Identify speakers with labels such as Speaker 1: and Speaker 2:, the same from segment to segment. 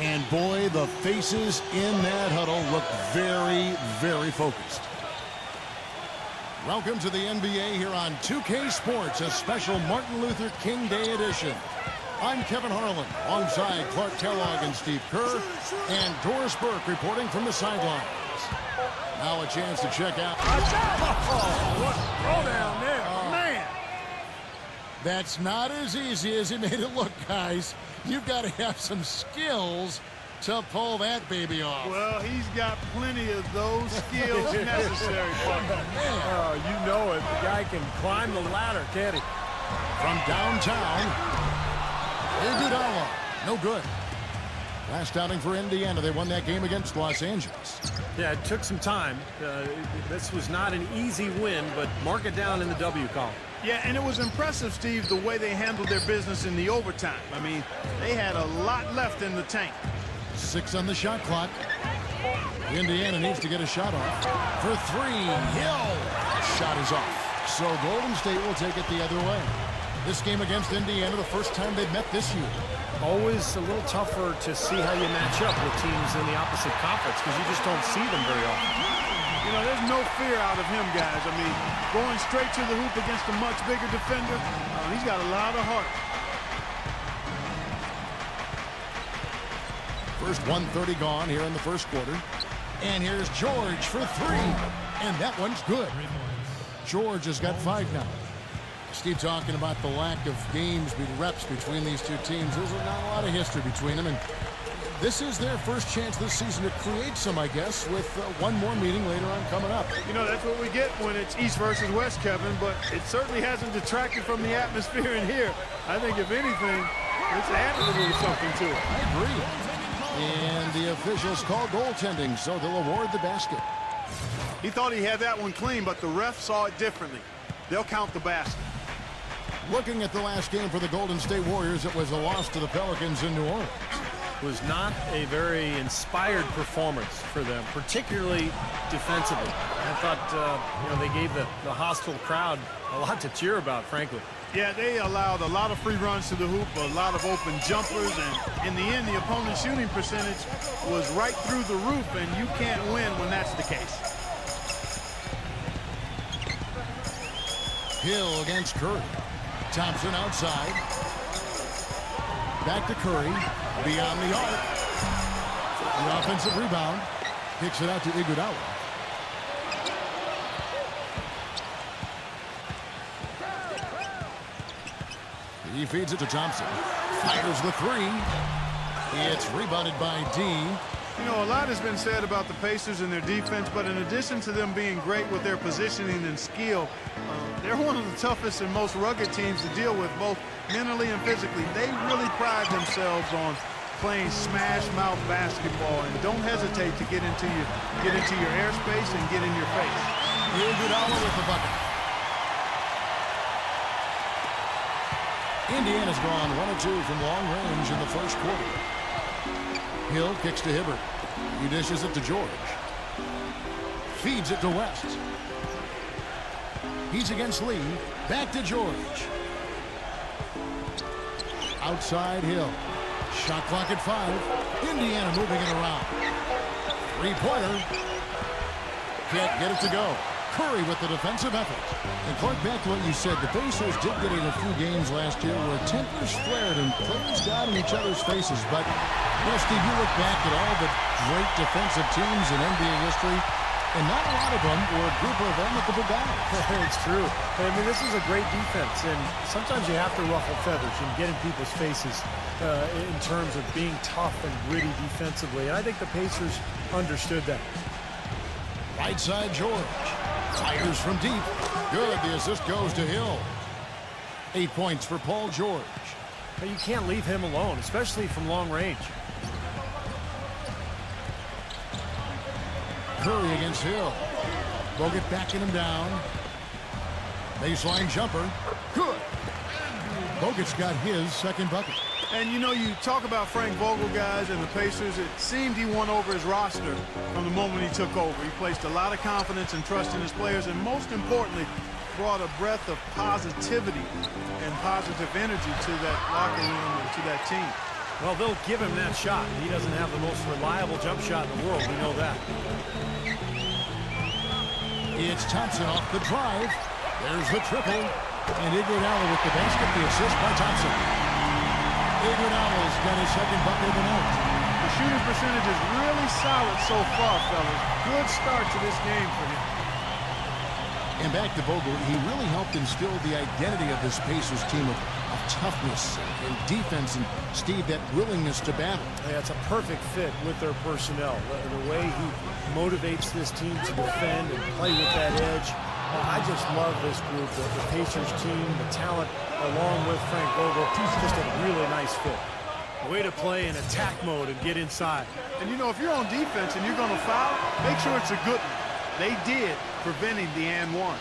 Speaker 1: And boy, the faces in that huddle look very, very focused. Welcome to the NBA here on 2K Sports, a special Martin Luther King Day edition. I'm Kevin Harlan, alongside Clark Kellogg and Steve Kerr, and Doris Burke reporting from the sidelines. Now a chance to check out.
Speaker 2: Oh, what a throwdown there, man.
Speaker 1: That's not as easy as he made it look, guys. You've got to have some skills to pull that baby off.
Speaker 2: Well, he's got plenty of those skills necessary, partner.
Speaker 3: Oh, you know it. The guy can climb the ladder, can't he?
Speaker 1: From downtown, Iguodala, no good. Last outing for Indiana, they won that game against Los Angeles.
Speaker 3: Yeah, it took some time. This was not an easy win, but mark it down in the W column.
Speaker 2: Yeah, and it was impressive, Steve, the way they handled their business in the overtime. I mean, they had a lot left in the tank.
Speaker 1: 6 on the shot clock. Indiana needs to get a shot off. For 3, Hill. Shot is off. So Golden State will take it the other way. This game against Indiana, the first time they've met this year.
Speaker 3: Always a little tougher to see how you match up with teams in the opposite conference because you just don't see them very often.
Speaker 2: You know, there's no fear out of him, guys. I mean, going straight to the hoop against a much bigger defender, he's got a lot of heart.
Speaker 1: First 1:30 gone here in the first quarter. And here's George for 3. And that one's good. George has got 5 now. Steve talking about the lack of games, reps between these two teams. There's not a lot of history between them. And this is their first chance this season to create some, I guess, with one more meeting later on coming up.
Speaker 2: You know, that's what we get when it's East versus West, Kevin, but it certainly hasn't detracted from the atmosphere in here. I think, if anything, it's added a little something to it.
Speaker 1: I agree. And the officials call goaltending, so they'll award the basket.
Speaker 2: He thought he had that one clean, but the ref saw it differently. They'll count the basket.
Speaker 1: Looking at the last game for the Golden State Warriors, it was a loss to the Pelicans in New Orleans.
Speaker 3: Was not a very inspired performance for them, particularly defensively. I thought, they gave the hostile crowd a lot to cheer about, frankly.
Speaker 2: Yeah, they allowed a lot of free runs to the hoop, a lot of open jumpers, and in the end, the opponent's shooting percentage was right through the roof, and you can't win when that's the case.
Speaker 1: Hill against Curry. Thompson outside. Back to Curry. Beyond the arc. The offensive rebound. Kicks it out to Iguodala. He feeds it to Thompson. Fires the 3. It's rebounded by D.
Speaker 2: You know, a lot has been said about the Pacers and their defense, but in addition to them being great with their positioning and skill, they're one of the toughest and most rugged teams to deal with, both mentally and physically. They really pride themselves on playing smash-mouth basketball, and don't hesitate to get into your airspace and get in your face.
Speaker 1: Iguodala with the bucket. Indiana's gone 1 of 2 from long range in the first quarter. Hill kicks to Hibbert. He dishes it to George. Feeds it to West. He's against Lee. Back to George. Outside Hill. Shot clock at 5. Indiana moving it around. 3-pointer. Can't get it to go. Curry with the defensive effort. And Clark, back to what you said, the Pacers did get in a few games last year where tempers flared and players got in each other's faces. But, Steve, you look back at all the great defensive teams in NBA history, and not a lot of them were a group of amicable guys.
Speaker 3: It's true. I mean, this is a great defense, and sometimes you have to ruffle feathers and get in people's faces in terms of being tough and gritty defensively. And I think the Pacers understood that.
Speaker 1: Right side George. Fires from deep. Good. The assist goes to Hill. 8 points for Paul George.
Speaker 3: But you can't leave him alone, especially from long range.
Speaker 1: Curry against Hill. Bogut backing him down. Baseline jumper. Good. Bogut's got his second bucket.
Speaker 2: And, you know, you talk about Frank Vogel, guys, and the Pacers. It seemed he won over his roster from the moment he took over. He placed a lot of confidence and trust in his players, and most importantly, brought a breath of positivity and positive energy to that locker room and to that team.
Speaker 3: Well, they'll give him that shot. He doesn't have the most reliable jump shot in the world. We know that.
Speaker 1: It's Thompson off the drive. There's the triple. And Iguodala with the basket, the assist by Thompson. Iguodala's got his second bucket of the night.
Speaker 2: The shooting percentage is really solid so far, fellas. Good start to this game for him.
Speaker 1: And back to Vogel, he really helped instill the identity of this Pacers team of toughness and defense, and Steve, that willingness to battle.
Speaker 3: Yeah, it's a perfect fit with their personnel. The way he motivates this team to defend and play with that edge. I just love this group, the Pacers team, the talent, along with Frank Vogel. Just a really nice fit. Way to play in attack mode and get inside.
Speaker 2: And, you know, if you're on defense and you're going to foul, make sure it's a good one. They did, preventing the and one.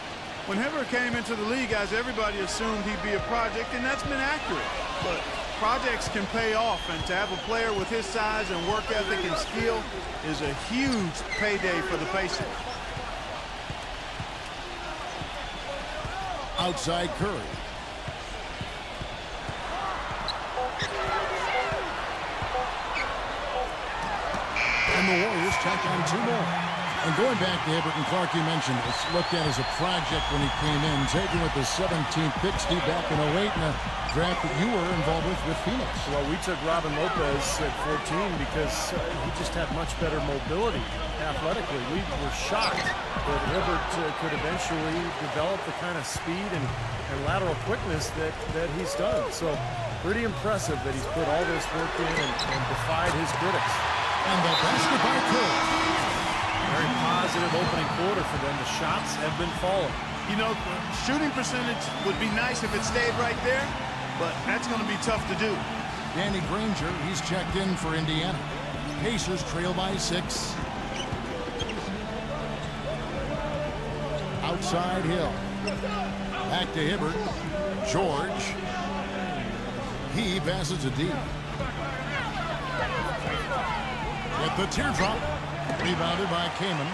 Speaker 2: When Hibbert came into the league, guys, everybody assumed he'd be a project, and that's been accurate. But projects can pay off, and to have a player with his size and work ethic and skill is a huge payday for the Pacers.
Speaker 1: Outside Curry. And the Warriors tack on 2 more. And going back to Hibbert and Clark, you mentioned it's looked at as a project when he came in, taken with the 17th pick, Steve, back in 08 in a draft that you were involved with Phoenix.
Speaker 3: Well, we took Robin Lopez at 14 because he just had much better mobility athletically. We were shocked that Hibbert could eventually develop the kind of speed and lateral quickness that he's done. So pretty impressive that he's put all this work in and defied his critics.
Speaker 1: And the basket by Curry.
Speaker 3: Very positive opening quarter for them. The shots have been falling.
Speaker 2: You know, shooting percentage would be nice if it stayed right there, but that's going to be tough to do.
Speaker 1: Danny Granger, he's checked in for Indiana. Pacers trail by 6. Outside Hill. Back to Hibbert. George. He passes to D. With the teardrop. Rebounded by Kaman.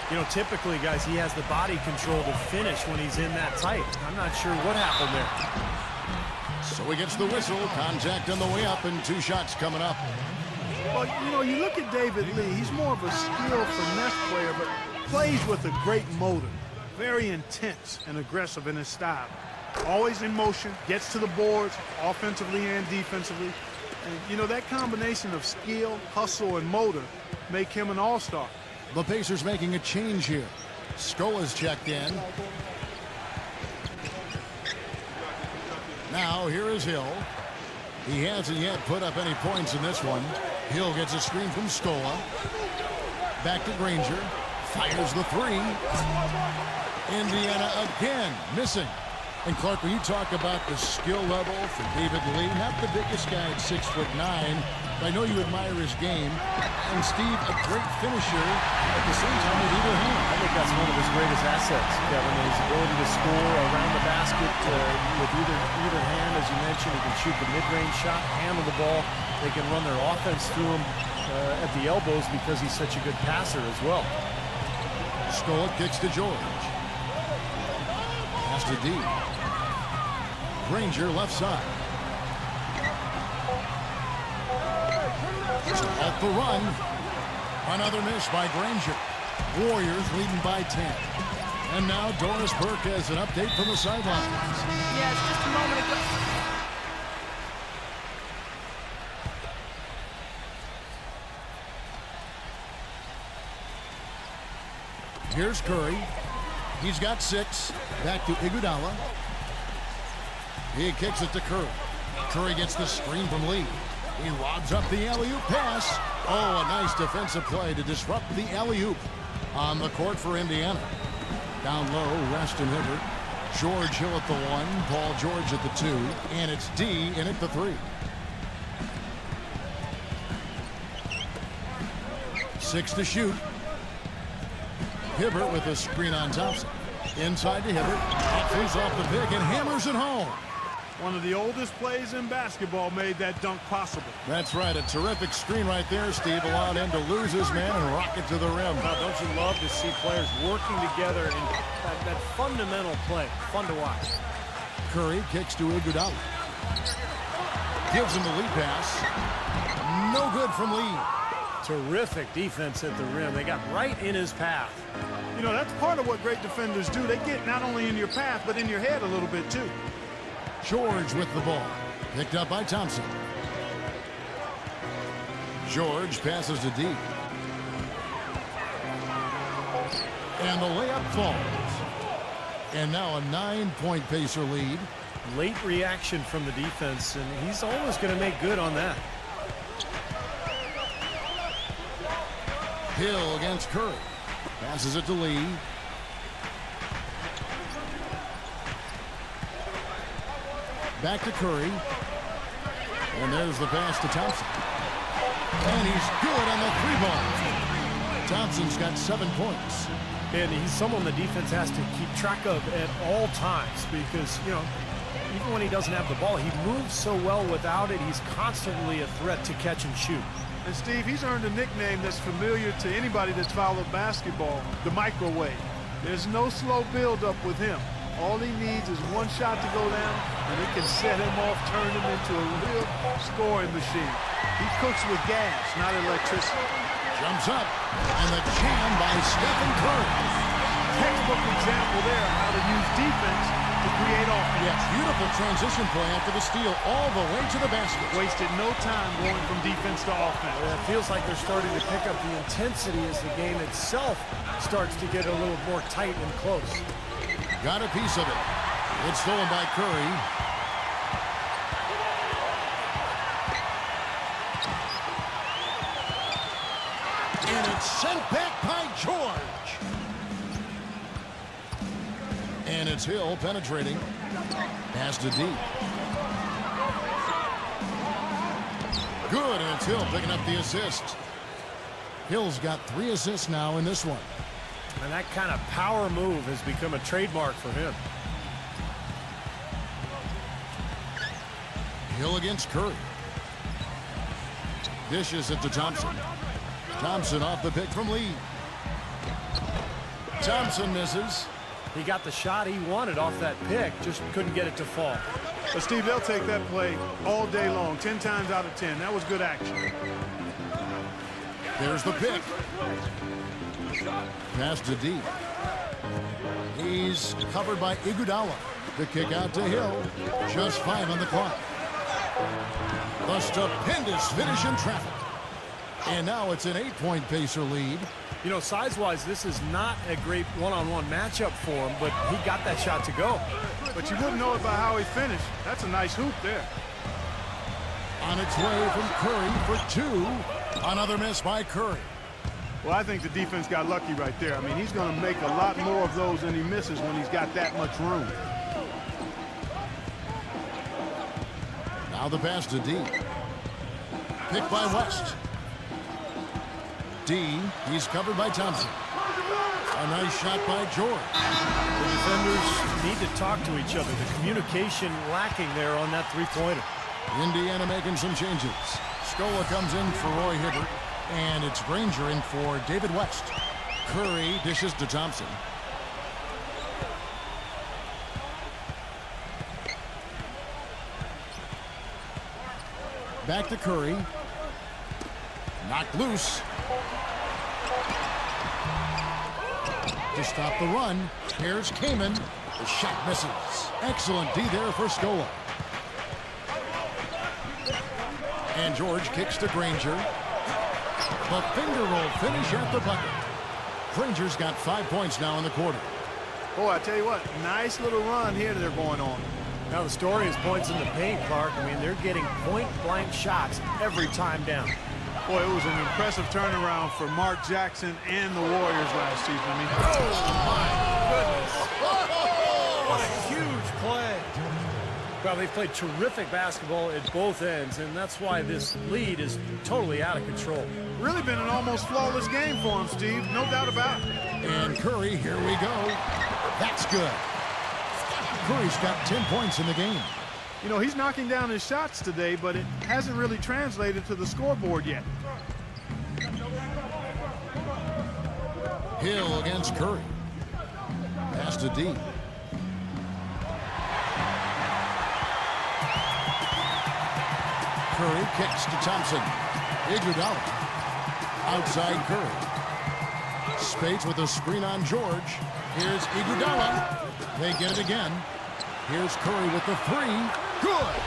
Speaker 3: You know, typically, guys, he has the body control to finish when he's in that tight. I'm not sure what happened there.
Speaker 1: So he gets the whistle. Contact on the way up, and 2 shots coming up.
Speaker 2: Well, you know, you look at David Lee. He's more of a skilled finesse player, but plays with a great motor. Very intense and aggressive in his style. Always in motion, gets to the boards, offensively and defensively. And, you know, that combination of skill, hustle, and motor make him an all-star.
Speaker 1: The Pacers making a change here. Scola's checked in. Now here is Hill. He hasn't yet put up any points in this one. Hill gets a screen from Scola. Back to Granger. Fires the 3. Indiana again missing. And Clark, when you talk about the skill level for David Lee, not the biggest guy at 6'9", but I know you admire his game. And Steve, a great finisher at the same time with either hand.
Speaker 3: I think that's one of his greatest assets, Kevin, his ability to score around the basket with either hand. As you mentioned, he can shoot the mid-range shot, handle the ball. They can run their offense through him at the elbows because he's such a good passer as well.
Speaker 1: Scola kicks to George. Pass to D. Granger left side. Just off the run. Another miss by Granger. Warriors leading by 10. And now Doris Burke has an update from the sidelines.
Speaker 4: Yes, just a moment ago.
Speaker 1: Here's Curry. He's got 6. Back to Iguodala. He kicks it to Curry. Curry gets the screen from Lee. He lobs up the alley-oop pass. Oh, a nice defensive play to disrupt the alley-oop on the court for Indiana. Down low, Reston Hibbert. George Hill at the 1. Paul George at the 2. And it's D in at the 3. 6 to shoot. Hibbert with a screen on Thompson. Inside to Hibbert. Flees off the pick and hammers it home.
Speaker 2: One of the oldest plays in basketball made that dunk possible.
Speaker 1: That's right. A terrific screen right there, Steve. Allowed him to lose his man and rock it to the rim.
Speaker 3: Now, don't you love to see players working together in that fundamental play? Fun to watch.
Speaker 1: Curry kicks to Iguodala. Gives him the lead pass. No good from Lee.
Speaker 3: Terrific defense at the rim. They got right in his path.
Speaker 2: You know, that's part of what great defenders do. They get not only in your path, but in your head a little bit, too.
Speaker 1: George with the ball. Picked up by Thompson. George passes to D. And the layup falls. And now a 9-point Pacer lead.
Speaker 3: Late reaction from the defense, and he's almost going to make good on that.
Speaker 1: Hill against Curry. Passes it to Lee. Back to Curry. And there's the pass to Thompson. And he's good on the three ball. Thompson's got 7 points.
Speaker 3: And he's someone the defense has to keep track of at all times because, you know, even when he doesn't have the ball, he moves so well without it. He's constantly a threat to catch and shoot.
Speaker 2: And Steve, he's earned a nickname that's familiar to anybody that's followed basketball, the microwave. There's no slow build-up with him. All he needs is one shot to go down, and it can set him off, turn him into a real scoring machine. He cooks with gas, not electricity.
Speaker 1: Jumps up, and the jam by Stephen Curry.
Speaker 2: Textbook example there of how to use defense to create offense.
Speaker 1: Yes, beautiful transition play after the steal all the way to the basket.
Speaker 2: Wasted no time going from defense to offense.
Speaker 3: It feels like they're starting to pick up the intensity as the game itself starts to get a little more tight and close.
Speaker 1: Got a piece of it. It's stolen by Curry. And it's sent back by George. And it's Hill penetrating. Pass to D. Good, and it's Hill picking up the assist. Hill's got 3 assists now in this one.
Speaker 3: And that kind of power move has become a trademark for him.
Speaker 1: Hill against Curry. Dishes it to Thompson. Thompson off the pick from Lee. Thompson misses.
Speaker 3: He got the shot he wanted off that pick, just couldn't get it to fall.
Speaker 2: But Steve, they'll take that play all day long, 10 times out of 10. That was good action.
Speaker 1: There's the pick. Pass to D. He's covered by Iguodala. The kick out to Hill. Just 5 on the clock. The stupendous finish in traffic. And now it's an 8-point Pacer lead.
Speaker 3: You know, size-wise, this is not a great one-on-one matchup for him, but he got that shot to go.
Speaker 2: But you wouldn't know it by how he finished. That's a nice hoop there.
Speaker 1: On its way from Curry for 2. Another miss by Curry.
Speaker 2: Well, I think the defense got lucky right there. I mean, he's going to make a lot more of those than he misses when he's got that much room.
Speaker 1: Now the pass to D. Picked by West. D, he's covered by Thompson. A nice shot by George.
Speaker 3: The defenders need to talk to each other. The communication lacking there on that three-pointer.
Speaker 1: Indiana making some changes. Scola comes in for Roy Hibbert, and it's Granger in for David West. Curry dishes to Thompson. Back to Curry. Knocked loose. To stop the run, here's Kaman. The shot misses. Excellent D there for Scola. And George kicks to Granger. The finger roll finish at the bucket. Granger's got 5 points now in the quarter.
Speaker 2: Boy, I tell you what, nice little run here they're going on.
Speaker 3: Now the story is points in the paint, Clark. I mean, they're getting point-blank shots every time down.
Speaker 2: Boy, it was an impressive turnaround for Mark Jackson and the Warriors last season. I mean,
Speaker 3: oh, my goodness. What a huge play. Well, they've played terrific basketball at both ends, and that's why this lead is totally out of control.
Speaker 2: really been an almost flawless game for him, Steve. No doubt about it.
Speaker 1: And Curry, here we go. That's good. Curry's got 10 points in the game.
Speaker 2: You know, he's knocking down his shots today, but it hasn't really translated to the scoreboard yet.
Speaker 1: Hill against Curry. Pass to D. Curry kicks to Thompson. Iguodala. Outside Curry. Spates with a screen on George. Here's Iguodala. They get it again. Here's Curry with the three. Good.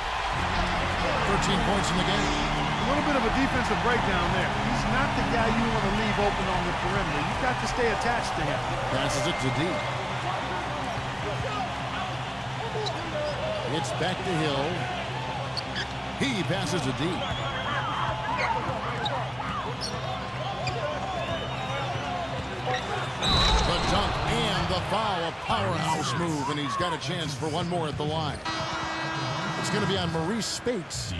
Speaker 1: 13 points in the game.
Speaker 2: A little bit of a defensive breakdown there. He's not the guy you want to leave open on the perimeter. You've got to stay attached to him.
Speaker 1: Passes it to D. It's back to Hill. He passes to D. The dunk and the foul, a powerhouse move, and he's got a chance for one more at the line. It's going to be on Maurice Spates.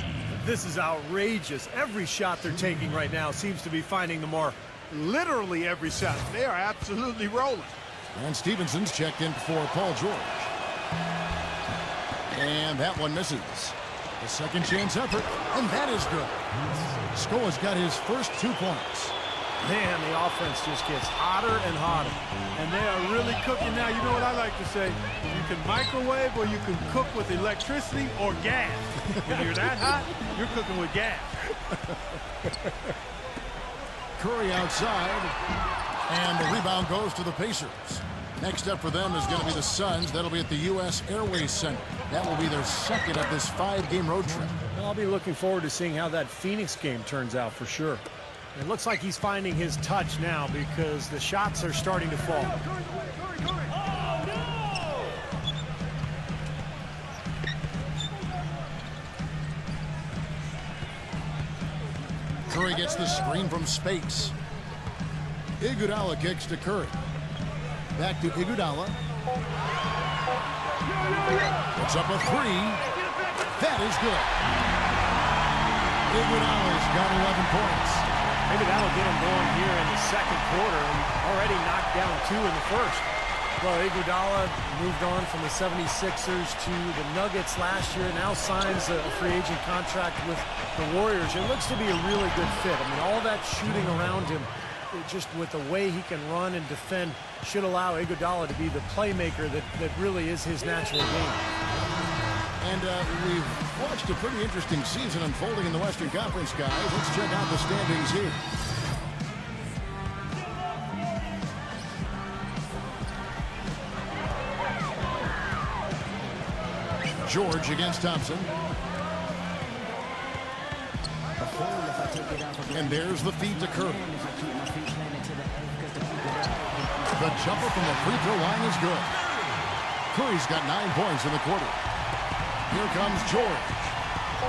Speaker 3: This is outrageous. Every shot they're taking right now seems to be finding the mark.
Speaker 2: Literally every shot. They are absolutely rolling.
Speaker 1: And Stevenson's checked in for Paul George. And that one misses. A second chance effort, and that is good. Scoa's got his first 2 points.
Speaker 3: Man, the offense just gets hotter and hotter.
Speaker 2: And they are really cooking now. You know what I like to say? You can microwave or you can cook with electricity or gas. When you're that hot, you're cooking with gas.
Speaker 1: Curry outside, and the rebound goes to the Pacers. Next up for them is going to be the Suns. That'll be at the U.S. Airways Center. That will be their second of this 5-game road trip.
Speaker 3: Well, I'll be looking forward to seeing how that Phoenix game turns out for sure. It looks like he's finding his touch now because the shots are starting to fall.
Speaker 1: Curry gets the screen from Spates. Iguodala kicks to Curry. Back to Iguodala. Puts up a three. That is good. Iguodala's got 11 points.
Speaker 3: Maybe that'll get him going here in the second quarter. And already knocked down 2 in the first. Well, Iguodala moved on from the 76ers to the Nuggets last year. Now signs a free agent contract with the Warriors. It looks to be a really good fit. I mean, all that shooting around him, just with the way he can run and defend, should allow Iguodala to be the playmaker that really is his natural game.
Speaker 1: And we've watched a pretty interesting season unfolding in the Western Conference, guys. Let's check out the standings here. George against Thompson. And there's the feed to Curry. The jumper from the free throw line is good. Curry's got 9 points in the quarter. Here comes George.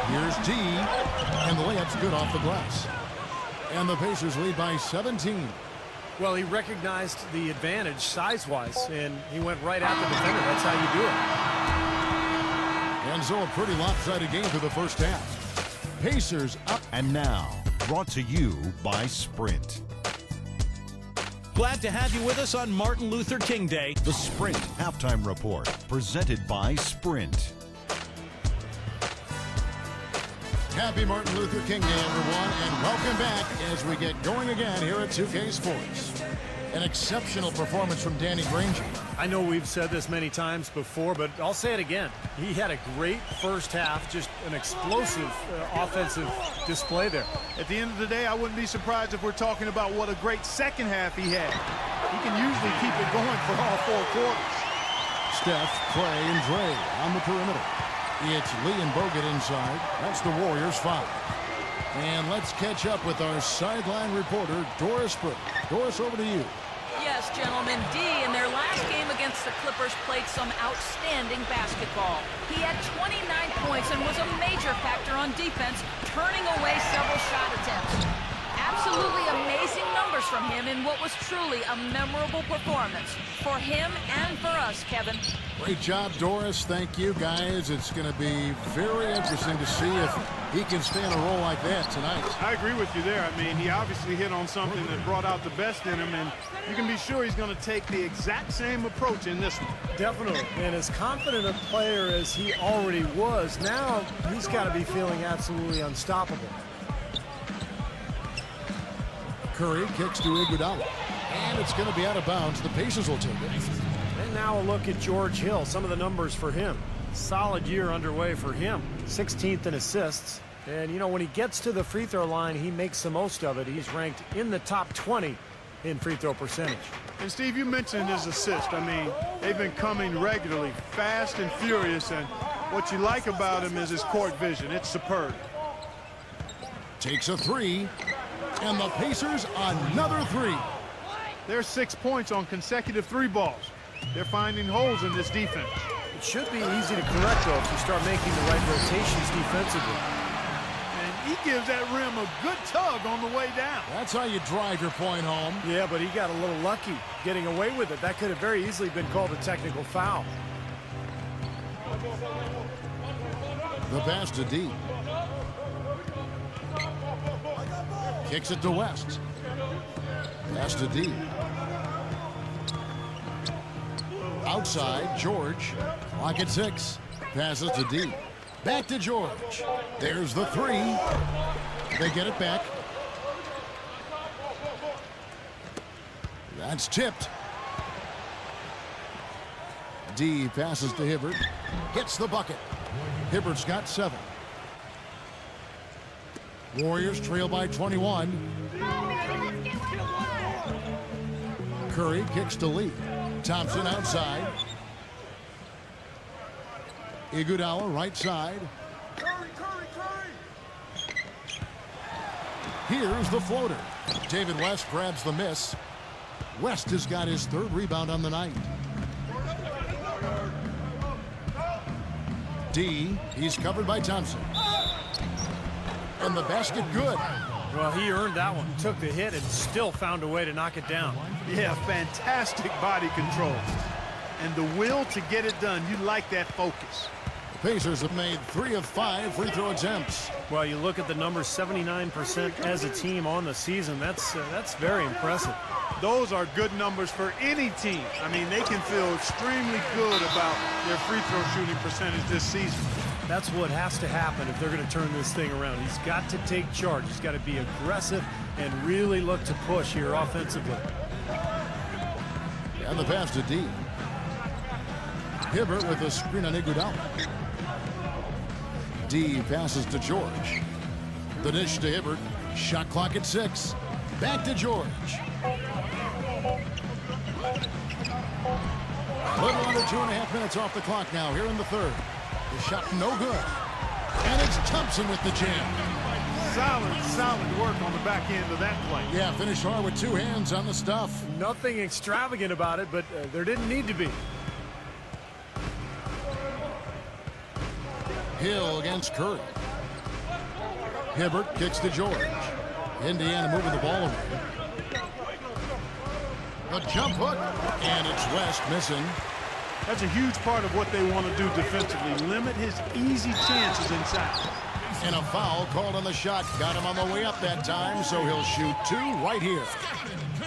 Speaker 1: Here's D. And the layup's good off the glass. And the Pacers lead by 17.
Speaker 3: Well, he recognized the advantage size-wise, and he went right at the defender. That's how you do it.
Speaker 1: And so a pretty lopsided game through the first half. Pacers up.
Speaker 5: And now, brought to you by Sprint.
Speaker 6: Glad to have you with us on Martin Luther King Day.
Speaker 5: The Sprint Halftime Report, presented by Sprint.
Speaker 1: Happy Martin Luther King Day, everyone, and welcome back as we get going again here at 2K Sports. An exceptional performance from Danny Granger.
Speaker 3: I know we've said this many times before, but I'll say it again. He had a great first half, just an explosive offensive display there.
Speaker 2: At the end of the day, I wouldn't be surprised if we're talking about what a great second half he had. He can usually keep it going for all 4 quarters.
Speaker 1: Steph, Clay, and Dre on the perimeter. It's Lee and Bogut inside. That's the Warriors 5. And let's catch up with our sideline reporter, Doris Burke. Doris, over to you.
Speaker 4: Yes, gentlemen, D in their last game against the Clippers played some outstanding basketball. He had 29 points and was a major factor on defense, turning away several shot attempts. Absolutely amazing numbers from him in what was truly a memorable performance for him and for us, Kevin.
Speaker 1: Great job, Doris. Thank you, guys. It's going to be very interesting to see if he can stay in a role like that tonight.
Speaker 2: I agree with you there. I mean, he obviously hit on something that brought out the best in him, and you can be sure he's going to take the exact same approach in this one.
Speaker 3: Definitely. And as confident a player as he already was, now he's got to be feeling absolutely unstoppable.
Speaker 1: Curry kicks to Iguodala. And it's going to be out of bounds. The Pacers will take it.
Speaker 3: And now a look at George Hill. Some of the numbers for him. Solid year underway for him. 16th in assists, And, you know, when he gets to the free throw line, he makes the most of it. He's ranked in the top 20 in free throw percentage.
Speaker 2: And, Steve, you mentioned his assist. I mean, they've been coming regularly, fast and furious, and what you like about him is his court vision. It's superb.
Speaker 1: Takes a three, and the Pacers another three.
Speaker 2: There's 6 points on consecutive three balls. They're finding holes in this defense.
Speaker 3: It should be easy to correct, though, if you start making the right rotations defensively.
Speaker 2: And he gives that rim a good tug on the way down.
Speaker 1: That's how you drive your point home.
Speaker 3: Yeah, but he got a little lucky getting away with it. That could have very easily been called a technical foul.
Speaker 1: The pass to D. Kicks it to West. Pass to D. Outside, George. Clock at 6. Passes to D. Back to George. There's the three. They get it back. That's tipped. D passes to Hibbert. Gets the bucket. Hibbert's got 7. Warriors trail by 21. Curry kicks to Lee. Thompson outside. Iguodala right side. Here's the floater. David West grabs the miss. West has got his 3rd rebound on the night. D, he's covered by Thompson. And the basket good.
Speaker 3: Well, he earned that one. Took the hit and still found a way to knock it down.
Speaker 2: Yeah, fantastic body control. And the will to get it done. You like that focus.
Speaker 1: The Pacers have made 3 of 5 free throw attempts.
Speaker 3: Well, you look at the numbers, 79% as a team on the season. That's very impressive.
Speaker 2: Those are good numbers for any team. I mean, they can feel extremely good about their free throw shooting percentage this season.
Speaker 3: That's what has to happen if they're going to turn this thing around. He's got to take charge. He's got to be aggressive and really look to push here offensively.
Speaker 1: And the pass to D. Hibbert with a screen on Iguodala. D passes to George. The dish to Hibbert. Shot clock at 6. Back to George. A little under 2.5 minutes off the clock now here in the 3rd. The shot no good. And it's Thompson with the jam.
Speaker 2: Solid work on the back end of that play.
Speaker 1: Yeah, finished hard with 2 hands on the stuff.
Speaker 3: Nothing extravagant about it, but there didn't need to be.
Speaker 1: Hill against Curry. Hibbert kicks to George. Indiana moving the ball away. A jump hook, and it's West missing.
Speaker 2: That's a huge part of what they want to do defensively. Limit his easy chances inside.
Speaker 1: And a foul called on the shot. Got him on the way up that time, so he'll shoot 2 right here.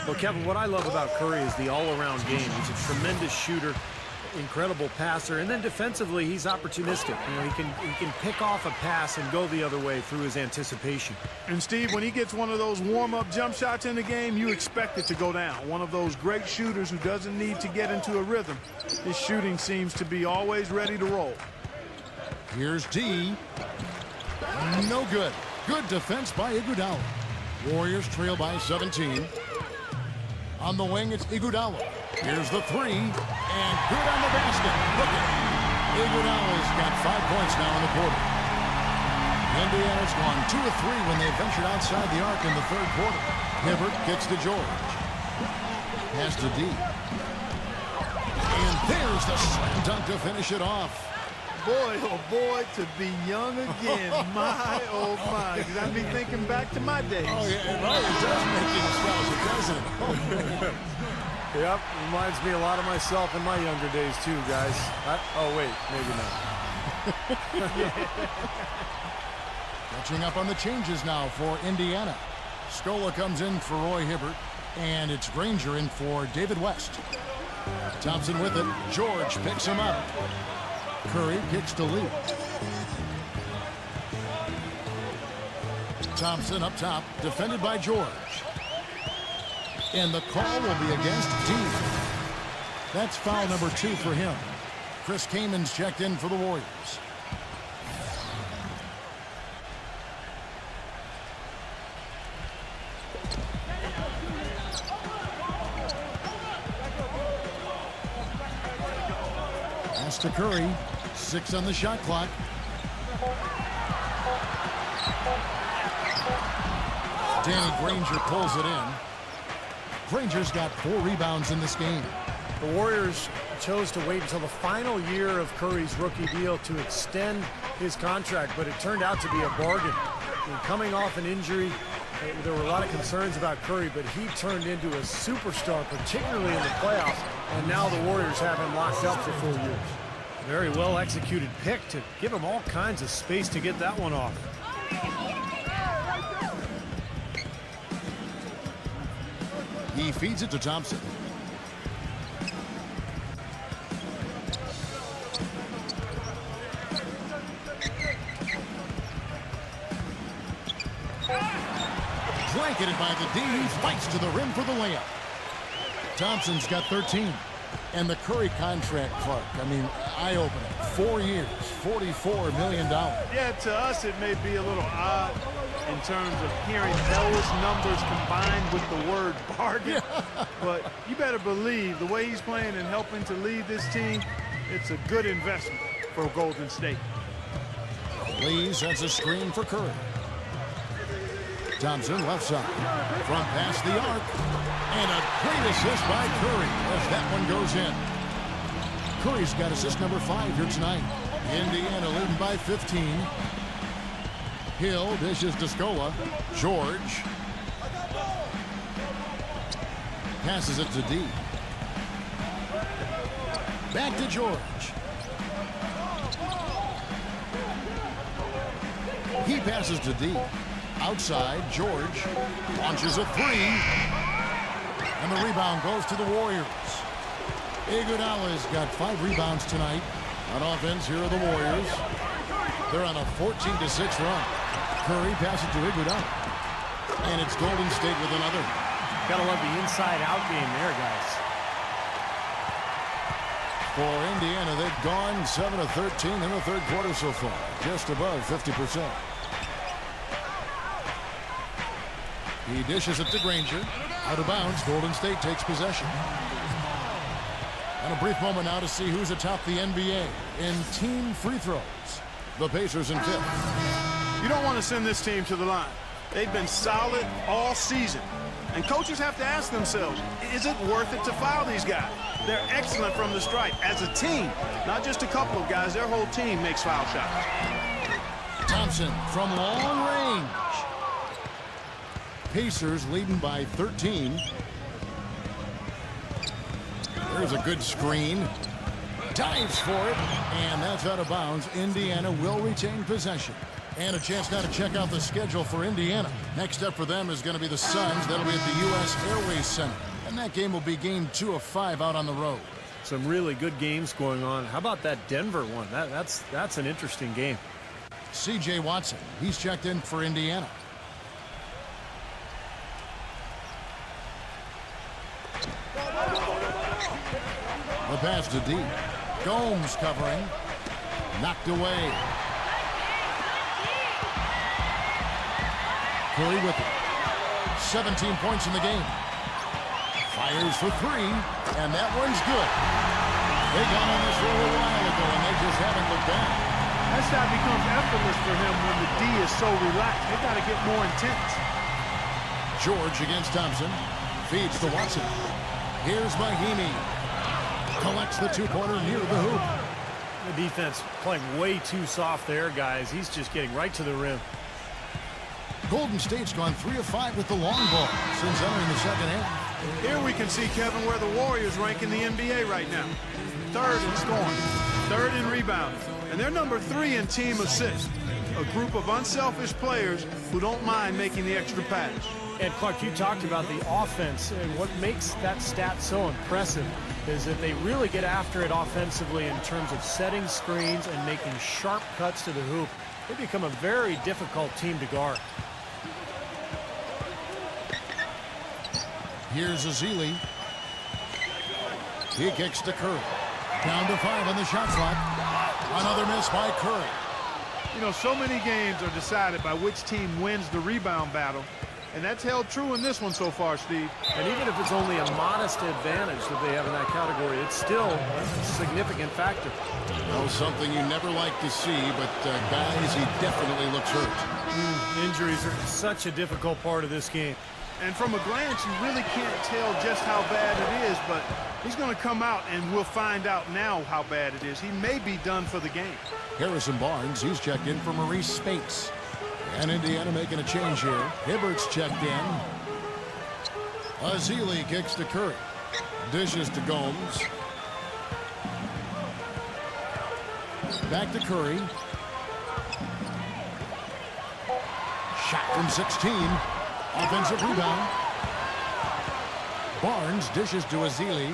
Speaker 3: Well, Kevin, what I love about Curry is the all-around game. He's a tremendous shooter, incredible passer, and then defensively, he's opportunistic. You know, he can pick off a pass and go the other way through his anticipation.
Speaker 2: And Steve, when he gets one of those warm-up jump shots in the game, you expect it to go down. One of those great shooters who doesn't need to get into a rhythm. His shooting seems to be always ready to roll.
Speaker 1: Here's D. No good. Good defense by Iguodala. Warriors trail by 17. On the wing, it's Iguodala. Here's the 3, and good on the basket. Look at it. Iguodala's got 5 points now in the quarter. Indiana's gone 2 of 3 when they ventured outside the arc in the 3rd quarter. Hibbert kicks to George. Pass to D. And there's the slam dunk to finish it off.
Speaker 2: Boy, oh boy, to be young again. My, oh my. Because I'd be thinking back to my days.
Speaker 1: Oh, yeah, right. It does make you nostalgic, doesn't it?
Speaker 3: Yep, reminds me a lot of myself in my younger days too, guys. Oh wait, maybe not.
Speaker 1: Catching up on the changes now for Indiana. Scola comes in for Roy Hibbert, and it's Granger in for David West. Thompson with it. George picks him up. Curry kicks to Lee. Thompson up top, defended by George. And the call will be against D. That's foul number 2 for him. Chris Kamen's checked in for the Warriors. to Curry. 6 on the shot clock. Danny Granger pulls it in. Granger's got 4 rebounds in this game.
Speaker 3: The Warriors chose to wait until the final year of Curry's rookie deal to extend his contract, but it turned out to be a bargain. I mean, coming off an injury, there were a lot of concerns about Curry, but he turned into a superstar, particularly in the playoffs, and now the Warriors have him locked up for 4 years. Very well executed pick to give him all kinds of space to get that one off.
Speaker 1: He feeds it to Thompson. Blanketed by the D, fights to the rim for the layup. Thompson's got 13. And the Curry contract, Clark, I mean, eye-opening. 4 years, $44 million.
Speaker 2: Yeah, to us it may be a little odd in terms of hearing those numbers combined with the word bargain. But you better believe the way he's playing and helping to lead this team, it's a good investment for Golden State.
Speaker 1: Lee sends a screen for Curry. Thompson left side. Front past the arc. And a great assist by Curry as that one goes in. Curry's got assist number 5 here tonight. Indiana leading by 15. Hill dishes to Scola. George. Passes it to D. Back to George. He passes to D. Outside, George launches a 3. And the rebound goes to the Warriors. Iguodala's got 5 rebounds tonight. On offense, here are the Warriors. They're on a 14-6 run. Curry passes to Iguodala. And it's Golden State with another.
Speaker 3: Gotta love the inside-out game there, guys.
Speaker 1: For Indiana, they've gone 7 of 13 in the third quarter so far. Just above 50%. He dishes it to Granger. Out of bounds, Golden State takes possession. And a brief moment now to see who's atop the NBA in team free throws. The Pacers in 5th.
Speaker 2: You don't want to send this team to the line. They've been solid all season. And coaches have to ask themselves, is it worth it to foul these guys? They're excellent from the stripe as a team. Not just a couple of guys, their whole team makes foul shots.
Speaker 1: Thompson from long range. Pacers leading by 13. There's a good screen. Dives for it, and that's out of bounds. Indiana will retain possession. And a chance now to check out the schedule for Indiana. Next up for them is going to be the Suns. That'll be at the U.S. Airways Center. And that game will be game 2 of 5 out on the road.
Speaker 3: Some really good games going on. How about that Denver one? That's an interesting game.
Speaker 1: C.J. Watson, he's checked in for Indiana. The pass to D. Gomes covering. Knocked away. Curry with it. 17 points in the game. Fires for 3, and that one's good. They got on this roll a while ago, and they just haven't looked back.
Speaker 2: That shot becomes effortless for him when the D is so relaxed. They got to get more intense.
Speaker 1: George against Thompson. Feeds to Watson. Here's Mahimi. Collects the 2-pointer near the hoop.
Speaker 3: The defense playing way too soft there, guys. He's just getting right to the rim.
Speaker 1: Golden State's gone 3 of 5 with the long ball since entering the second half.
Speaker 2: Here we can see, Kevin, where the Warriors rank in the NBA right now. 3rd in scoring, 3rd in rebounding, and they're number 3 in team assists. A group of unselfish players who don't mind making the extra pass.
Speaker 3: And Clark, you talked about the offense, and what makes that stat so impressive is that they really get after it offensively in terms of setting screens and making sharp cuts to the hoop. They become a very difficult team to guard.
Speaker 1: Here's Azili. He kicks to Curry. Down to 5 on the shot clock. Another miss by Curry.
Speaker 2: You know, so many games are decided by which team wins the rebound battle. And that's held true in this one so far, Steve.
Speaker 3: And even if it's only a modest advantage that they have in that category, it's still a significant factor.
Speaker 1: Well, something you never like to see, but guys, he definitely looks hurt.
Speaker 3: Injuries are such a difficult part of this game.
Speaker 2: And from a glance, you really can't tell just how bad it is, but he's going to come out, and we'll find out now how bad it is. He may be done for the game.
Speaker 1: Harrison Barnes, he's checked in for Maurice Spates. And Indiana making a change here. Hibbert's checked in. Azili kicks to Curry. Dishes to Gomes. Back to Curry. Shot from 16. Offensive rebound. Barnes dishes to Azili.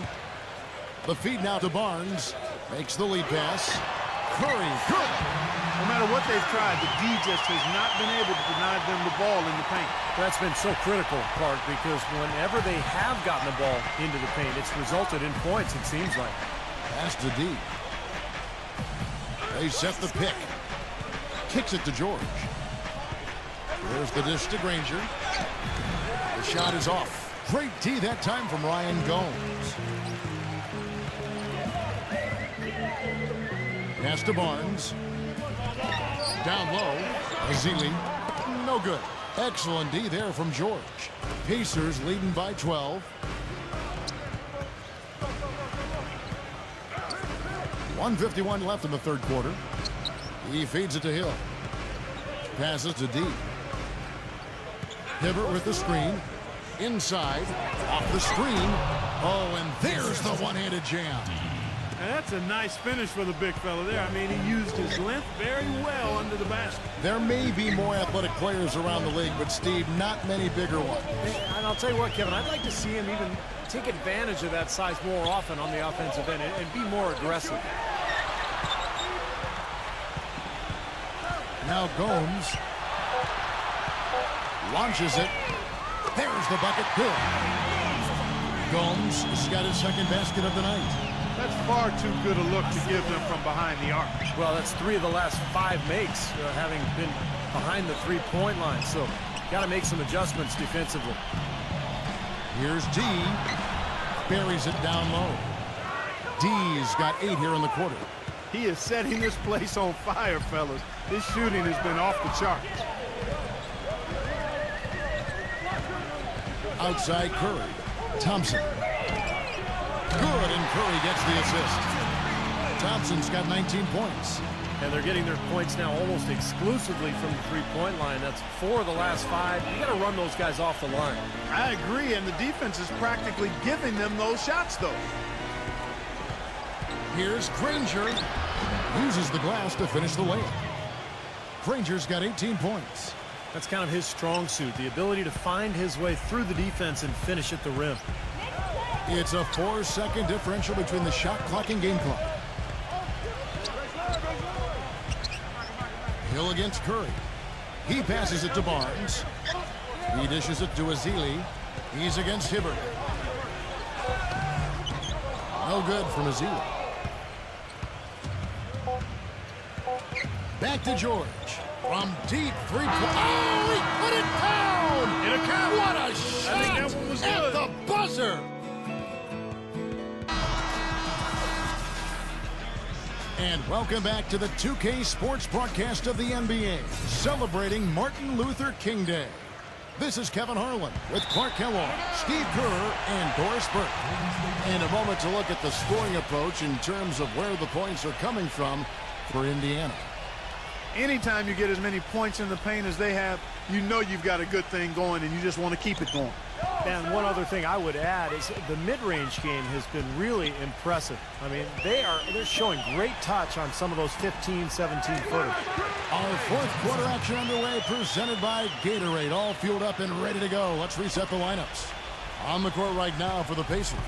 Speaker 1: The feed now to Barnes. Makes the lead pass. Curry, good.
Speaker 2: No matter what they've tried, the D just has not been able to deny them the ball in the paint.
Speaker 3: That's been so critical, Clark, because whenever they have gotten the ball into the paint, it's resulted in points, it seems like.
Speaker 1: Pass to D. They set the pick. Kicks it to George. There's the dish to Granger. The shot is off. Great D that time from Ryan Gomes. Pass to Barnes. Down low. Azili. No good. Excellent D there from George. Pacers leading by 12. 1:51 left in the third quarter. He feeds it to Hill. Passes to D. Hibbert with the screen. Inside. Off the screen. Oh, and there's the one-handed jam.
Speaker 2: And that's a nice finish for the big fella there. I mean, he used his length very well under the basket.
Speaker 1: There may be more athletic players around the league, but, Steve, not many bigger ones.
Speaker 3: And I'll tell you what, Kevin, I'd like to see him even take advantage of that size more often on the offensive end and be more aggressive.
Speaker 1: Now Gomes launches it. There's the bucket. Good. Gomes has got his second basket of the night.
Speaker 2: That's far too good a look to give them from behind the arc.
Speaker 3: Well, that's 3 of the last 5 makes, having been behind the three-point line. So, got to make some adjustments defensively.
Speaker 1: Here's D. Buries it down low. D's got 8 here in the quarter.
Speaker 2: He is setting this place on fire, fellas. His shooting has been off the charts.
Speaker 1: Outside Curry. Thompson. Good, and Curry gets the assist. Thompson's got 19 points.
Speaker 3: And they're getting their points now almost exclusively from the three-point line. That's 4 of the last 5. You got to run those guys off the line.
Speaker 2: I agree, and the defense is practically giving them those shots, though.
Speaker 1: Here's Granger. Uses the glass to finish the layup. Granger's got 18 points.
Speaker 3: That's kind of his strong suit, the ability to find his way through the defense and finish at the rim.
Speaker 1: It's a 4-second differential between the shot clock and game clock. Hill against Curry. He passes it to Barnes. He dishes it to Azili. He's against Hibbert. No good from Azili. Back to George. From deep three-point. Oh, he put it down!
Speaker 2: In a count.
Speaker 1: What a shot!
Speaker 2: I think that one was
Speaker 1: at
Speaker 2: good.
Speaker 1: the buzzer! And welcome back to the 2K Sports broadcast of the NBA, celebrating Martin Luther King Day. This is Kevin Harlan with Clark Kellogg, Steve Kerr, and Doris Burke. In a moment to look at the scoring approach in terms of where the points are coming from for Indiana.
Speaker 2: Anytime you get as many points in the paint as they have, you know you've got a good thing going, and you just want to keep it going.
Speaker 3: And one other thing I would add is the mid-range game has been really impressive. I mean, they're showing great touch on some of those 15, 17-footers.
Speaker 1: Our fourth quarter action underway, presented by Gatorade. All fueled up and ready to go. Let's reset the lineups. On the court right now for the Pacers.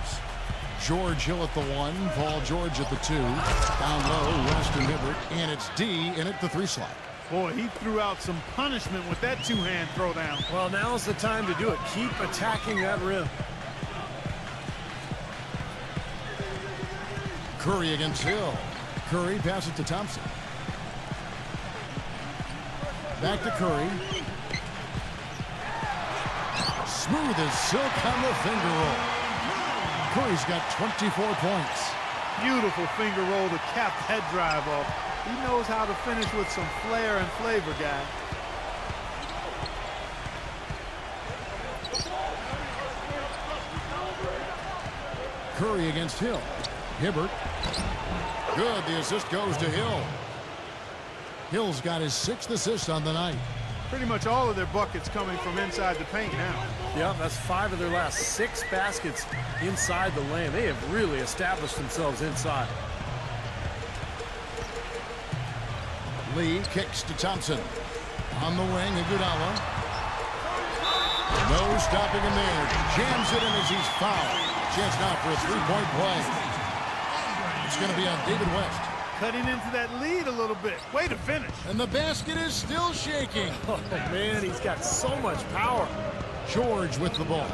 Speaker 1: George Hill at the 1, Paul George at the 2. Down low, Weston Hibbert, and it's D in at the 3 slot.
Speaker 2: Boy, he threw out some punishment with that two-hand throwdown.
Speaker 3: Well, now's the time to do it. Keep attacking that rim.
Speaker 1: Curry against Hill. Curry passes to Thompson. Back to Curry. Smooth as silk on the finger roll. Curry's got 24 points.
Speaker 2: Beautiful finger roll to cap that drive off. He knows how to finish with some flair and flavor, guy.
Speaker 1: Curry against Hill. Hibbert. Good. The assist goes to Hill. Hill's got his 6th assist on the night.
Speaker 2: Pretty much all of their buckets coming from inside the paint now.
Speaker 3: Yeah, that's 5 of their last 6 baskets inside the lane. They have really established themselves inside.
Speaker 1: Lee kicks to Thompson. On the wing, Iguodala. No stopping him there. Jams it in as he's fouled. Chance now for a 3-point play. It's going to be on David West.
Speaker 2: Cutting into that lead a little bit. Way to finish.
Speaker 1: And the basket is still shaking.
Speaker 3: Oh, man, he's got so much power.
Speaker 1: George with the ball.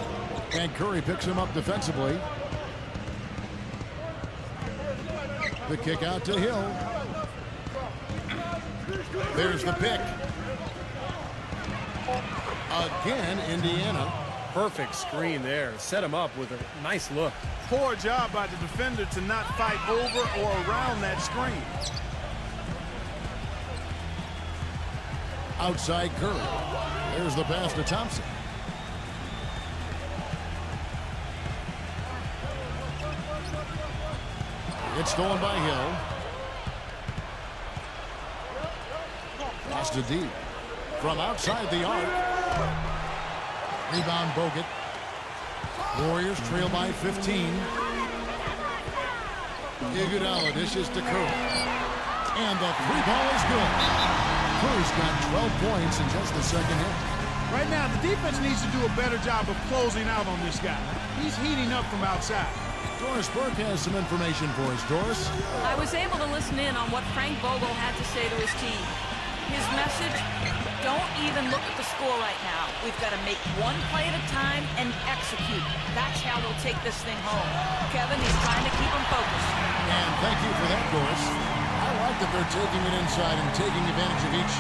Speaker 1: And Curry picks him up defensively. The kick out to Hill. There's the pick. Again, Indiana.
Speaker 3: Perfect screen there. Set him up with a nice look.
Speaker 2: Poor job by the defender to not fight over or around that screen.
Speaker 1: Outside Curry. There's the pass to Thompson. It's stolen by Hill. Pass to D. From outside the arc. Rebound Bogut. Warriors trail by 15. Iguodala dishes to Curry. And the 3-ball is good. Curry's got 12 points in just the second half.
Speaker 2: Right now, the defense needs to do a better job of closing out on this guy. He's heating up from outside.
Speaker 1: Doris Burke has some information for us. Doris?
Speaker 4: I was able to listen in on what Frank Vogel had to say to his team. His message, don't even look at the score right now. We've got to make one play at a time and execute. That's how we'll take this thing home. Kevin, he's trying to keep them focused.
Speaker 1: And thank you for that, Doris. I like that they're taking it inside and taking advantage of each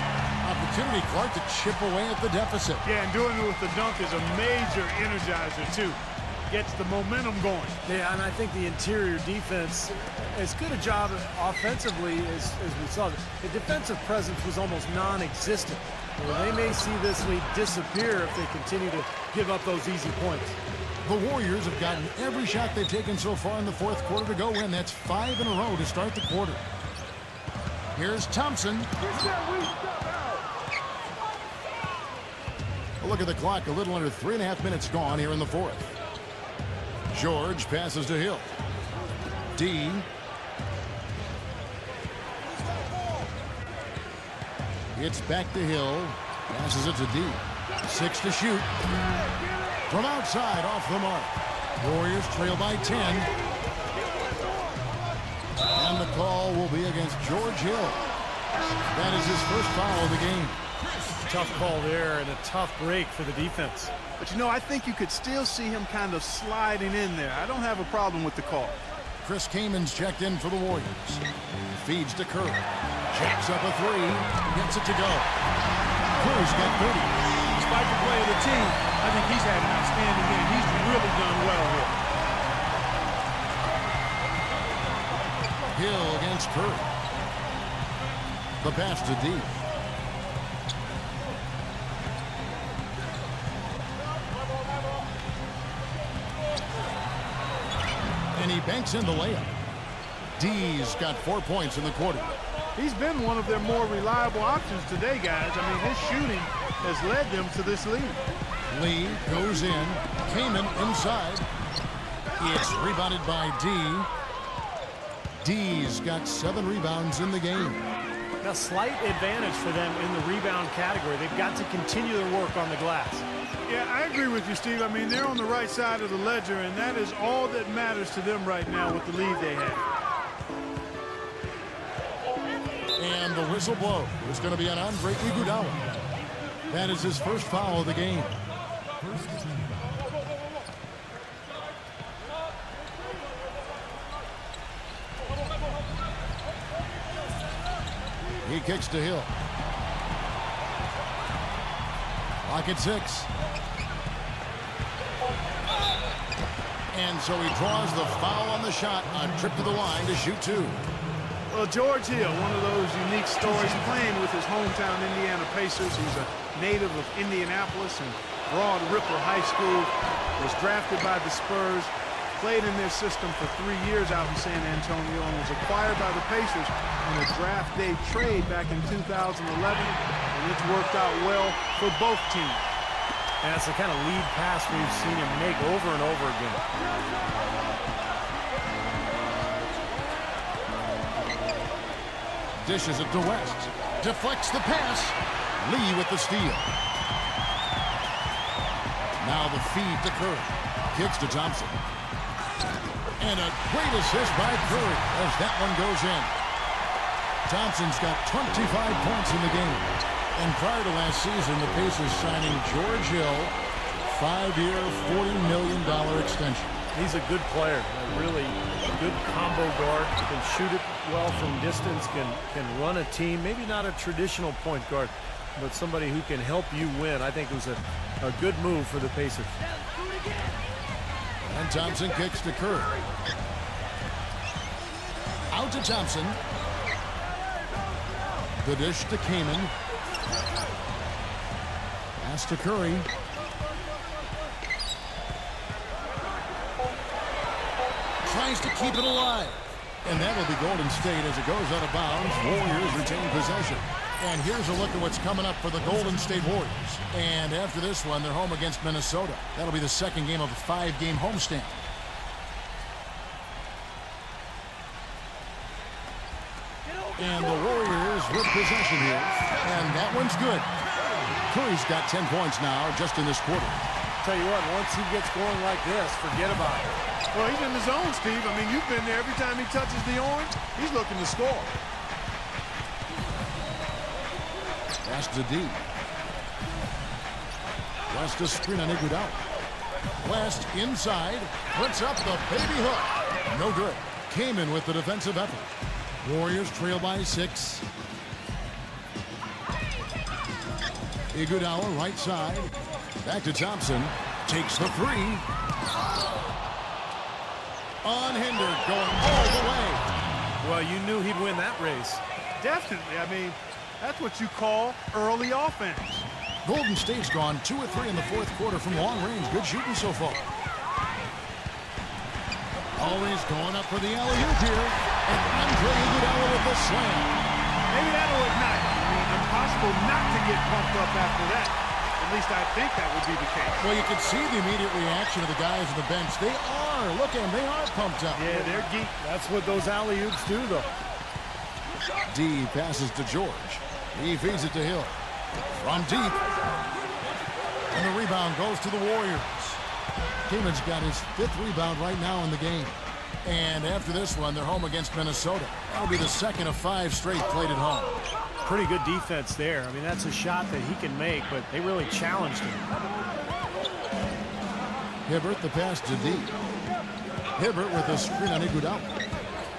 Speaker 1: opportunity, Clark, to chip away at the deficit.
Speaker 2: Yeah, and doing it with the dunk is a major energizer, too. Gets the momentum going.
Speaker 3: Yeah, and I think the interior defense, as good a job offensively as we saw, the defensive presence was almost non-existent. Well, they may see this lead disappear if they continue to give up those easy points.
Speaker 1: The Warriors have gotten every shot they've taken so far in the fourth quarter to go in. That's 5 in a row to start the quarter. Here's Thompson. A look at the clock. A little under 3.5 minutes gone here in the fourth. George passes to Hill. D. It's back to Hill. Passes it to D. 6 to shoot. From outside, off the mark. Warriors trail by 10. And the call will be against George Hill. That is his first foul of the game.
Speaker 3: Tough call there and a tough break for the defense.
Speaker 2: But, you know, I think you could still see him kind of sliding in there. I don't have a problem with the call.
Speaker 1: Chris Kamen's checked in for the Warriors. Feeds to Curry. Jacks up a 3. Gets it to go. Curry's got 30.
Speaker 2: Despite the play of the team, I think he's had an outstanding game. He's really done well here.
Speaker 1: Hill against Curry. The pass to D. And he banks in the layup. D's got 4 points in the quarter.
Speaker 2: He's been one of their more reliable options today, guys. I mean, his shooting has led them to this lead.
Speaker 1: Lee goes in. Kaman inside. It's rebounded by D. D's got 7 rebounds in the game.
Speaker 3: A slight advantage for them in the rebound category. They've got to continue their work on the glass.
Speaker 2: Yeah, I agree with you, Steve. I mean, they're on the right side of the ledger, and that is all that matters to them right now with the lead they have.
Speaker 1: And the whistle blow is going to be on Andre Iguodala. That is his first foul of the game. He kicks to Hill. Clock at 6. And so he draws the foul on the shot. A trip to the line to shoot two.
Speaker 2: Well, George Hill, one of those unique stories, playing with his hometown Indiana Pacers. He's a native of Indianapolis and Broad Ripple High School. Was drafted by the Spurs, played in their system for 3 years out in San Antonio, and was acquired by the Pacers in a draft day trade back in 2011. And it's worked out well for both teams.
Speaker 3: And that's the kind of lead pass we've seen him make over and over again.
Speaker 1: Dishes it to West. Deflects the pass. Lee with the steal. Now the feed to Curry. Kicks to Thompson. And a great assist by Curry as that one goes in. Thompson's got 25 points in the game. And prior to last season, the Pacers signing George Hill, 5-year, $40 million extension.
Speaker 3: He's a good player, a really good combo guard, can shoot it well from distance, can run a team. Maybe not a traditional point guard, but somebody who can help you win. I think it was a good move for the Pacers.
Speaker 1: And Thompson kicks to Curry. Out to Thompson. The dish to Kaman. Pass to Curry. Tries to keep it alive. And that'll be Golden State as it goes out of bounds. Warriors retain possession. And here's a look at what's coming up for the Golden State Warriors. And after this one, they're home against Minnesota. That'll be the second game of a 5-game homestand. And the Warriors with possession here. And that one's good. Curry's got 10 points now just in this quarter.
Speaker 3: Tell you what, once he gets going like this, forget about it.
Speaker 2: Well, he's in the zone, Steve. I mean, you've been there. Every time he touches the orange, he's looking to score.
Speaker 1: Pass to D. West to screen on Iguodala. West inside. Puts up the baby hook. No good. Kaman with the defensive effort. Warriors trail by 6. Iguodala right side. Back to Thompson. Takes the 3. Unhindered, going all the way.
Speaker 3: Well, you knew he'd win that race.
Speaker 2: Definitely. I mean, that's what you call early offense.
Speaker 1: Golden State's gone 2 of 3 in the fourth quarter from long range. Good shooting so far. Always going up for the alley-oop here. And Andre Iguodala with the slam.
Speaker 2: Maybe that'll ignite. I mean, impossible not to get pumped up after that. At least I think that would be the case.
Speaker 1: Well, you can see the immediate reaction of the guys on the bench. They are. Look at them. They are pumped up.
Speaker 3: Yeah, they're geek. That's what those alley-oops do, though.
Speaker 1: D passes to George. He feeds it to Hill. From deep. And the rebound goes to the Warriors. Kaman's got his 5th rebound right now in the game. And after this one, they're home against Minnesota. That'll be the second of 5 straight played at home.
Speaker 3: Pretty good defense there. I mean, that's a shot that he can make, but they really challenged him.
Speaker 1: Hibbert, the pass to D. Hibbert with a screen on Iguodala.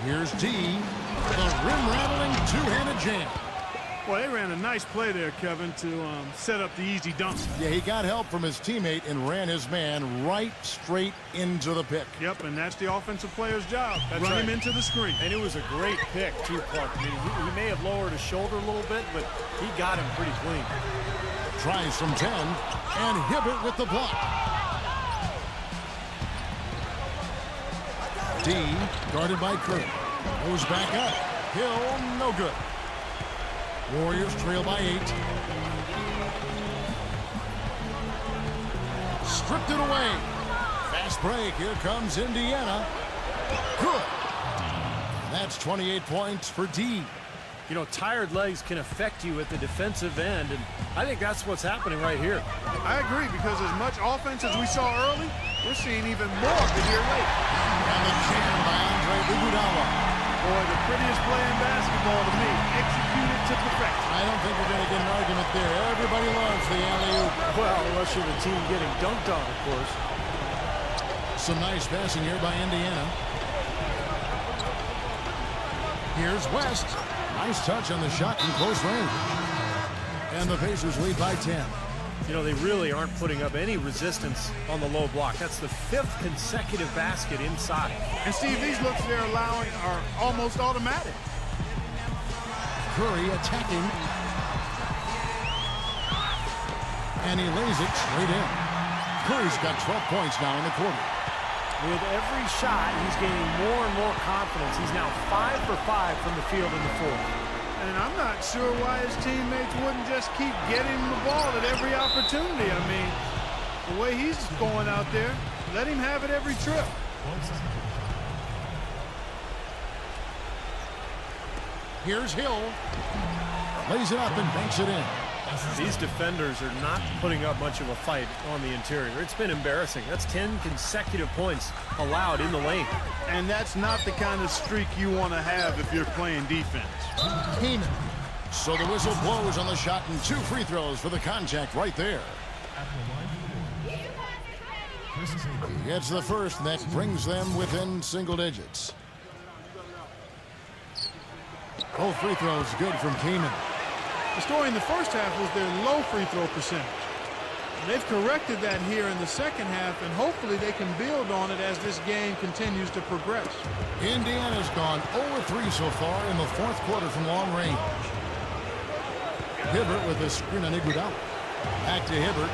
Speaker 1: Here's D. The rim-rattling two-handed jam.
Speaker 2: Well, they ran a nice play there, Kevin, to set up the easy dunk.
Speaker 1: Yeah, he got help from his teammate and ran his man right straight into the pick.
Speaker 2: Yep, and that's the offensive player's job.
Speaker 3: That's
Speaker 2: Run
Speaker 3: right.
Speaker 2: him into the screen.
Speaker 3: And it was a great pick, too, Clark. I mean, he may have lowered his shoulder a little bit, but he got him pretty clean.
Speaker 1: Tries from 10, and Hibbert with the block. D, guarded by Curry. Moves back up. Hill, no good. Warriors trail by 8. Stripped it away. Fast break. Here comes Indiana. Good. That's 28 points for D.
Speaker 3: You know, tired legs can affect you at the defensive end, and I think that's what's happening right here.
Speaker 2: I agree, because as much offense as we saw early, we're seeing even more of it here late.
Speaker 1: And the jam by Andre Iguodala.
Speaker 2: Boy, the prettiest play in basketball to me. Executed to perfection.
Speaker 1: I don't think we're going to get an argument there. Everybody loves the alley-oop.
Speaker 3: Well, unless you're the team getting dunked on, of course.
Speaker 1: Some nice passing here by Indiana. Here's West. Nice touch on the shot from close range. And the Pacers lead by 10.
Speaker 3: You know, they really aren't putting up any resistance on the low block. That's the 5th consecutive basket inside.
Speaker 2: And Steve, these looks they're allowing are almost automatic.
Speaker 1: Curry attacking. And he lays it straight in. Curry's got 12 points now in the quarter.
Speaker 3: With every shot, he's gaining more and more confidence. He's now 5 for 5 from the field in the fourth.
Speaker 2: And I'm not sure why his teammates wouldn't just keep getting him the ball at every opportunity. I mean, the way he's going out there, let him have it every trip.
Speaker 1: Here's Hill. Lays it up and banks it in.
Speaker 3: These defenders are not putting up much of a fight on the interior. It's been embarrassing. That's 10 consecutive points allowed in the lane.
Speaker 2: And that's not the kind of streak you want to have if you're playing defense.
Speaker 1: Keenan. So the whistle blows on the shot and 2 free throws for the contact right there. He gets the first, and that brings them within single digits. Both free throws good from Keenan.
Speaker 2: The story in the first half was their low free throw percentage. They've corrected that here in the second half, and hopefully they can build on it as this game continues to progress.
Speaker 1: Indiana's gone 0-3 so far in the fourth quarter from long range. Hibbert with a screen on Iguodala. Back to Hibbert.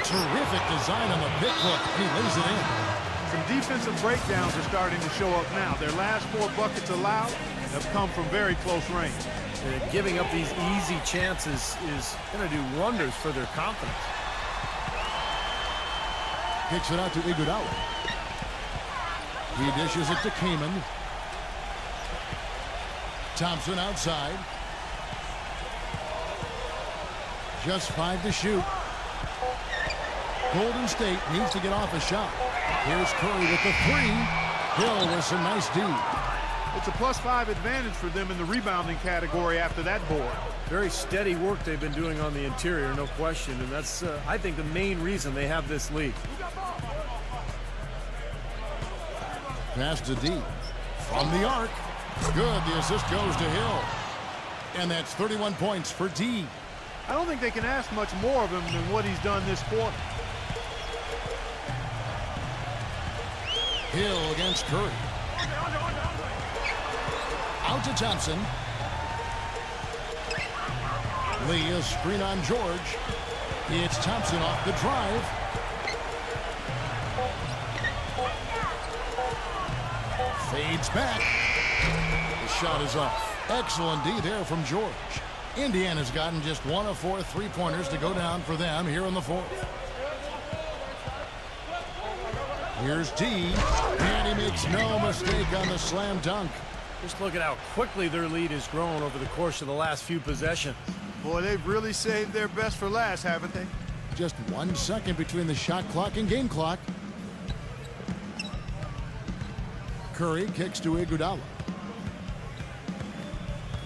Speaker 1: Terrific design on the pick hook. He lays it in.
Speaker 2: Some defensive breakdowns are starting to show up now. Their last 4 buckets allowed have come from very close range.
Speaker 3: And giving up these easy chances is going to do wonders for their confidence.
Speaker 1: Kicks it out to Iguodala. He dishes it to Kaman. Thompson outside. Just 5 to shoot. Golden State needs to get off a shot. Here's Curry with the 3. Hill with some nice D.
Speaker 2: It's a +5 advantage for them in the rebounding category after that board.
Speaker 3: Very steady work they've been doing on the interior, no question. And that's, I think, the main reason they have this lead.
Speaker 1: Pass to D. From the arc. Good. The assist goes to Hill. And that's 31 points for D.
Speaker 2: I don't think they can ask much more of him than what he's done this quarter.
Speaker 1: Hill against Curry. Out to Thompson. Lee, a screen on George. It's Thompson off the drive. Fades back. The shot is off. Excellent D there from George. Indiana's gotten just 1 of 4 3-pointers to go down for them here in the fourth. Here's D, and he makes no mistake on the slam dunk.
Speaker 3: Just look at how quickly their lead has grown over the course of the last few possessions.
Speaker 2: Boy, they've really saved their best for last, haven't they?
Speaker 1: Just 1 second between the shot clock and game clock. Curry kicks to Iguodala.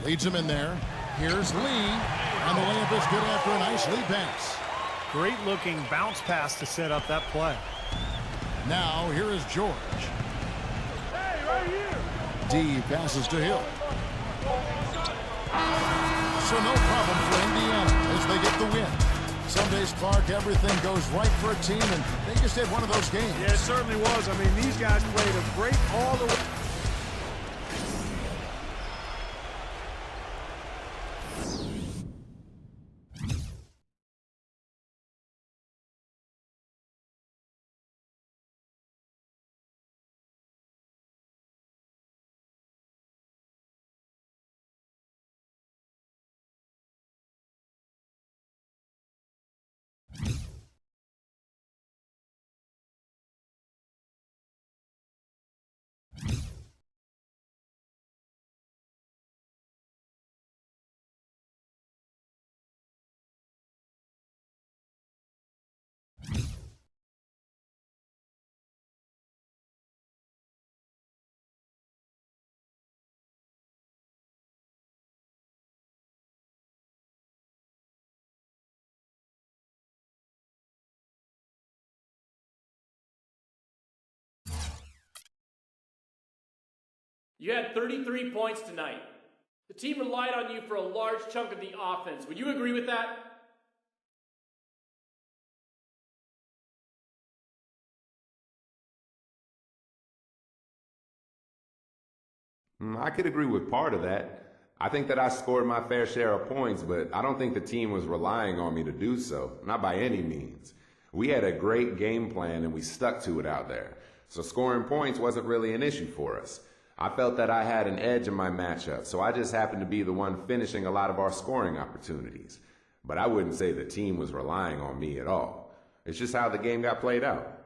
Speaker 1: Leads him in there. Here's Lee, and the layup is good after a nice lead pass.
Speaker 3: Great looking bounce pass to set up that play.
Speaker 1: Now here is George.
Speaker 2: Hey, right here.
Speaker 1: D passes to Hill. So no problem for Indiana as they get the win. Some days, Clark, everything goes right for a team, and they just had one of those games.
Speaker 2: Yeah, it certainly was. I mean, these guys played a great all the way.
Speaker 7: You had 33 points tonight. The team relied on you for a large chunk of the offense. Would you agree with that?
Speaker 8: I could agree with part of that. I think that I scored my fair share of points, but I don't think the team was relying on me to do so, not by any means. We had a great game plan and we stuck to it out there, so scoring points wasn't really an issue for us. I felt that I had an edge in my matchup, so I just happened to be the one finishing a lot of our scoring opportunities. But I wouldn't say the team was relying on me at all. It's just how the game got played out.